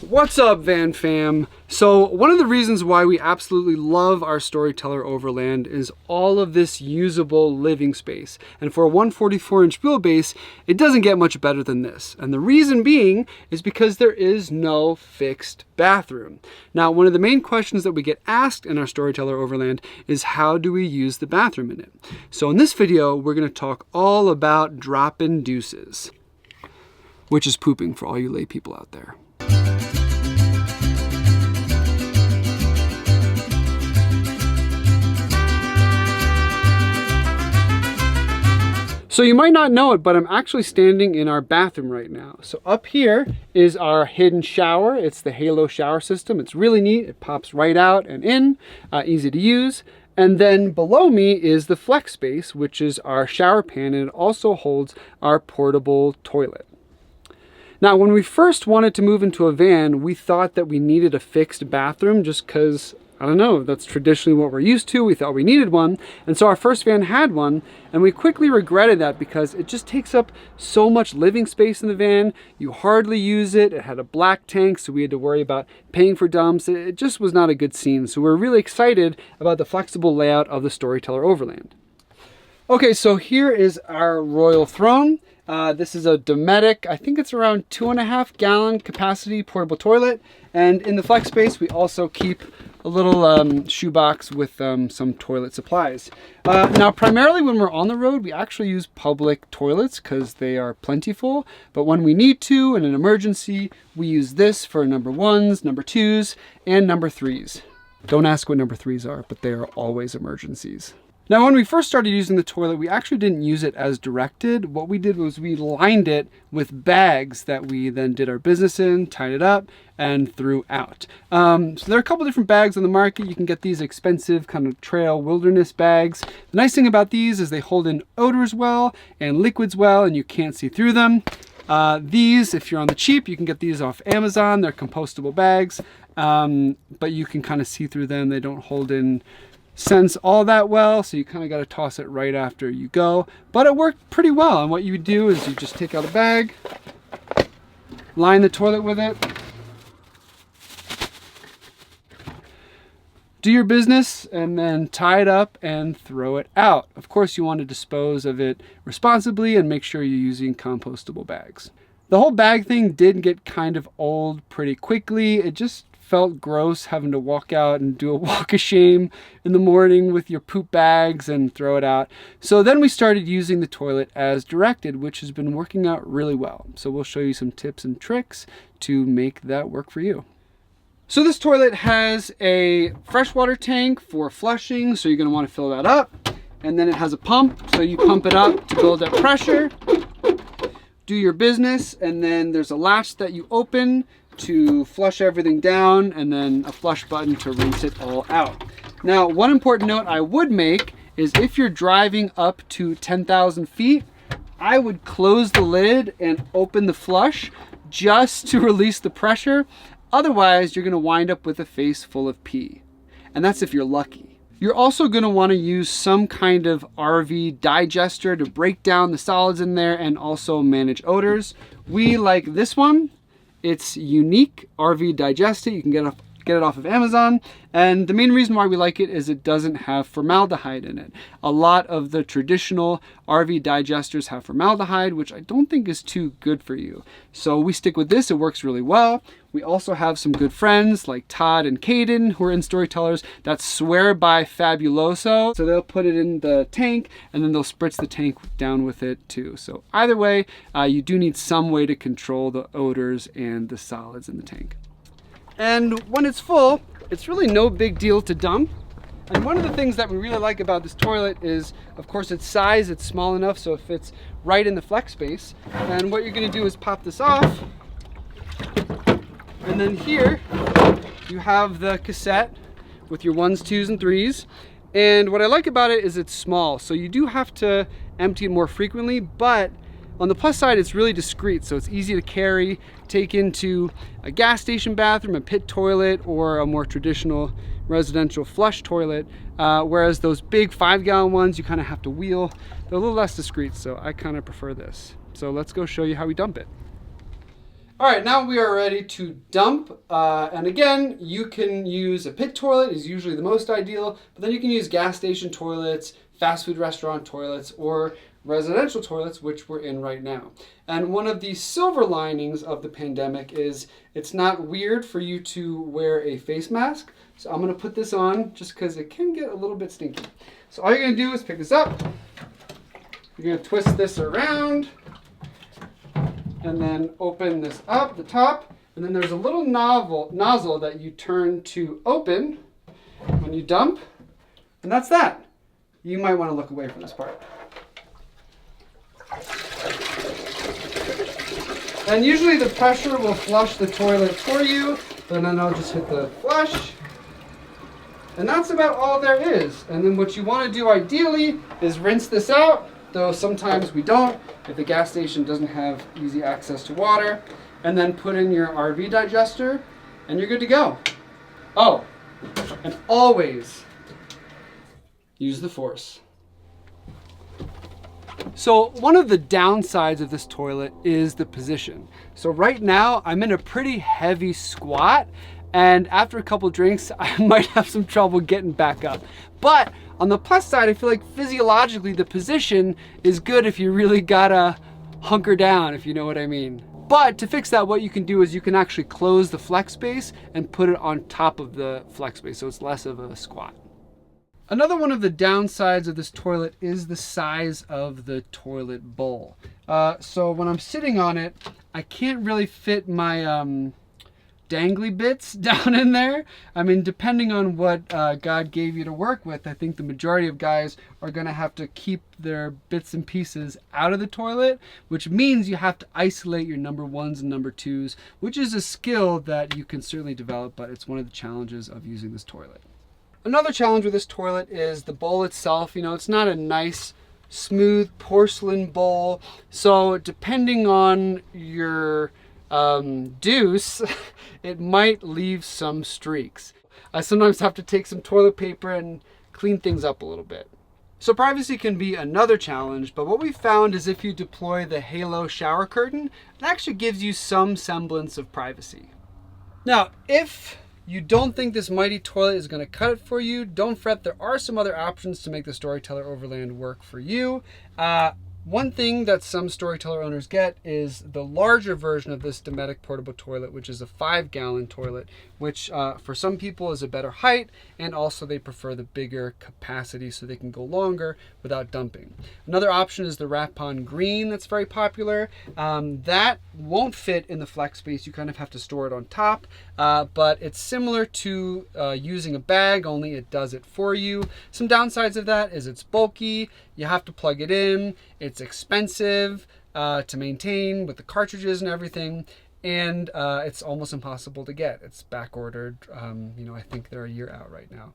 What's up, Van Fam? So one of the reasons why we absolutely love our Storyteller Overland is all of this usable living space. And for a 144-inch wheelbase, it doesn't get much better than this. And the reason being is because there is no fixed bathroom. Now, one of the main questions that we get asked in our Storyteller Overland is how do we use the bathroom in it? So in this video, we're going to talk all about drop-in deuces, which is pooping for all you lay people out there. So you might not know it, but I'm actually standing in our bathroom right now. So up here is our hidden shower. It's the Halo shower system. It's really neat. It pops right out and in, easy to use. And then below me is the flex space, which is our shower pan, and it also holds our portable toilet. Now, when we first wanted to move into a van, we thought that we needed a fixed bathroom just because, I don't know, that's traditionally what we're used to. We thought we needed one. And so our first van had one, and we quickly regretted that because it just takes up so much living space in the van. You hardly use it. It had a black tank, so we had to worry about paying for dumps. It just was not a good scene. So we're really excited about the flexible layout of the Storyteller Overland. Okay, so here is our royal throne. This is a Dometic, I think it's around 2.5 gallon capacity portable toilet. And in the flex space, we also keep a little shoebox with some toilet supplies. Now, primarily when we're on the road, we actually use public toilets because they are plentiful. But when we need to, in an emergency, we use this for number 1s, number 2s, and number 3s. Don't ask what number 3s are, but they are always emergencies. Now, when we first started using the toilet, we actually didn't use it as directed. What we did was we lined it with bags that we then did our business in, tied it up, and threw out. So there are a couple different bags on the market. You can get these expensive kind of trail wilderness bags. The nice thing about these is they hold in odors well and liquids well, and you can't see through them. These, if you're on the cheap, you can get these off Amazon. They're compostable bags, but you can kind of see through them. They don't hold in scents all that well, so you kind of got to toss it right after you go. But it worked pretty well, and what you would do is you just take out a bag, line the toilet with it, do your business, and then tie it up and throw it out. Of course, you want to dispose of it responsibly and make sure you're using compostable bags. The whole bag thing did get kind of old pretty quickly. It just felt gross having to walk out and do a walk of shame in the morning with your poop bags and throw it out. So then we started using the toilet as directed, which has been working out really well. So we'll show you some tips and tricks to make that work for you. So this toilet has a freshwater tank for flushing, so you're going to want to fill that up. And then it has a pump, so you pump it up to build up pressure, do your business, and then there's a latch that you open to flush everything down, and then a flush button to rinse it all out. Now, one important note I would make is if you're driving up to 10,000 feet, I would close the lid and open the flush just to release the pressure. Otherwise, you're gonna wind up with a face full of pee. And that's if you're lucky. You're also gonna wanna use some kind of RV digester to break down the solids in there and also manage odors. We like this one. It's unique RV Digestate. You can get it off of Amazon. And the main reason why we like it is it doesn't have formaldehyde in it. A lot of the traditional RV digesters have formaldehyde, which I don't think is too good for you. So we stick with this. It works really well. We also have some good friends like Todd and Caden who are in Storytellers that swear by Fabuloso. So they'll put it in the tank and then they'll spritz the tank down with it too. So either way, you do need some way to control the odors and the solids in the tank. And when it's full, it's really no big deal to dump. And one of the things that we really like about this toilet is, of course, its size. It's small enough so it fits right in the flex space. And what you're gonna do is pop this off. And then here, you have the cassette with your 1s, 2s, and 3s. And what I like about it is it's small. So you do have to empty it more frequently, but on the plus side, it's really discreet, so it's easy to carry, take into a gas station bathroom, a pit toilet, or a more traditional residential flush toilet. Whereas those big 5-gallon ones, you kind of have to wheel. They're a little less discreet, so I kind of prefer this. So let's go show you how we dump it. All right, now we are ready to dump. And again, you can use a pit toilet is usually the most ideal, but then you can use gas station toilets, fast food restaurant toilets, or residential toilets, which we're in right now. And one of the silver linings of the pandemic is it's not weird for you to wear a face mask. So I'm gonna put this on just because it can get a little bit stinky. So all you're gonna do is pick this up. You're gonna twist this around and then open this up, the top. And then there's a little nozzle that you turn to open when you dump. And that's that. You might wanna look away from this part. And usually the pressure will flush the toilet for you, and then I'll just hit the flush. And that's about all there is. And then what you want to do ideally is rinse this out, though sometimes we don't if the gas station doesn't have easy access to water. And then put in your RV digester, and you're good to go. Oh, and always use the force. So one of the downsides of this toilet is the position. So right now I'm in a pretty heavy squat, and after a couple drinks, I might have some trouble getting back up. But on the plus side, I feel like physiologically the position is good if you really gotta hunker down, if you know what I mean. But to fix that, what you can do is you can actually close the flex space and put it on top of the flex space, so it's less of a squat. Another one of the downsides of this toilet is the size of the toilet bowl. So when I'm sitting on it, I can't really fit my dangly bits down in there. I mean, depending on what God gave you to work with, I think the majority of guys are gonna have to keep their bits and pieces out of the toilet, which means you have to isolate your number ones and number twos, which is a skill that you can certainly develop, but it's one of the challenges of using this toilet. Another challenge with this toilet is the bowl itself. You know, it's not a nice, smooth porcelain bowl. So depending on your deuce, it might leave some streaks. I sometimes have to take some toilet paper and clean things up a little bit. So privacy can be another challenge, but what we found is if you deploy the Halo shower curtain, it actually gives you some semblance of privacy. Now, if you don't think this mighty toilet is going to cut it for you, don't fret. There are some other options to make the Storyteller Overland work for you. One thing that some Storyteller owners get is the larger version of this Dometic portable toilet, which is a 5-gallon toilet, which for some people is a better height, and also they prefer the bigger capacity so they can go longer without dumping. Another option is the Rapon Green that's very popular. That won't fit in the flex space. You kind of have to store it on top, but it's similar to using a bag, only it does it for you. Some downsides of that is it's bulky, you have to plug it in, it's expensive to maintain with the cartridges and everything, and it's almost impossible to get. It's back ordered. You know, I think they're a year out right now.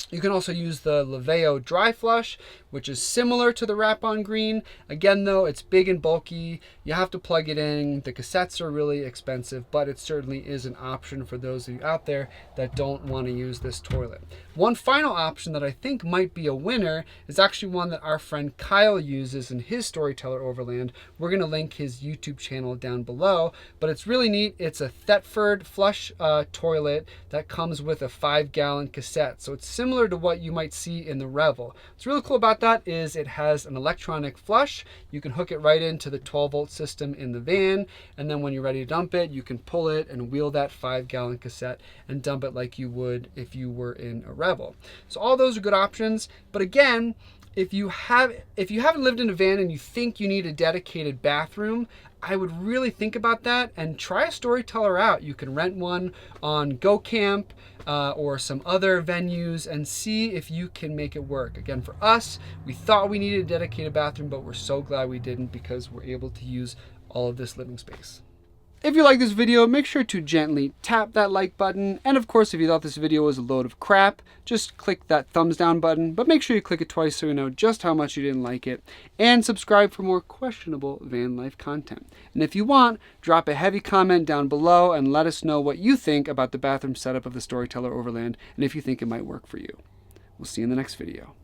You can also use the Laveo Dry Flush, which is similar to the Rapon Green. Again, though, it's big and bulky. You have to plug it in. The cassettes are really expensive, but it certainly is an option for those of you out there that don't want to use this toilet. One final option that I think might be a winner is actually one that our friend Kyle uses in his Storyteller Overland. We're going to link his YouTube channel down below, but it's really neat. It's a Thetford flush toilet that comes with a 5-gallon cassette. So it's similar to what you might see in the Revel. What's really cool about that is it has an electronic flush. You can hook it right into the 12-volt system in the van, and then when you're ready to dump it, you can pull it and wheel that 5-gallon cassette and dump it like you would if you were in a Revel. So all those are good options, but again, if you haven't lived in a van and you think you need a dedicated bathroom, I would really think about that and try a Storyteller out. You can rent one on GoCamp or some other venues and see if you can make it work. Again, for us, we thought we needed a dedicated bathroom, but we're so glad we didn't because we're able to use all of this living space. If you like this video, make sure to gently tap that like button. And of course, if you thought this video was a load of crap, just click that thumbs down button, but make sure you click it twice so you know just how much you didn't like it. And subscribe for more questionable van life content. And if you want, drop a heavy comment down below and let us know what you think about the bathroom setup of the Storyteller Overland and if you think it might work for you. We'll see you in the next video.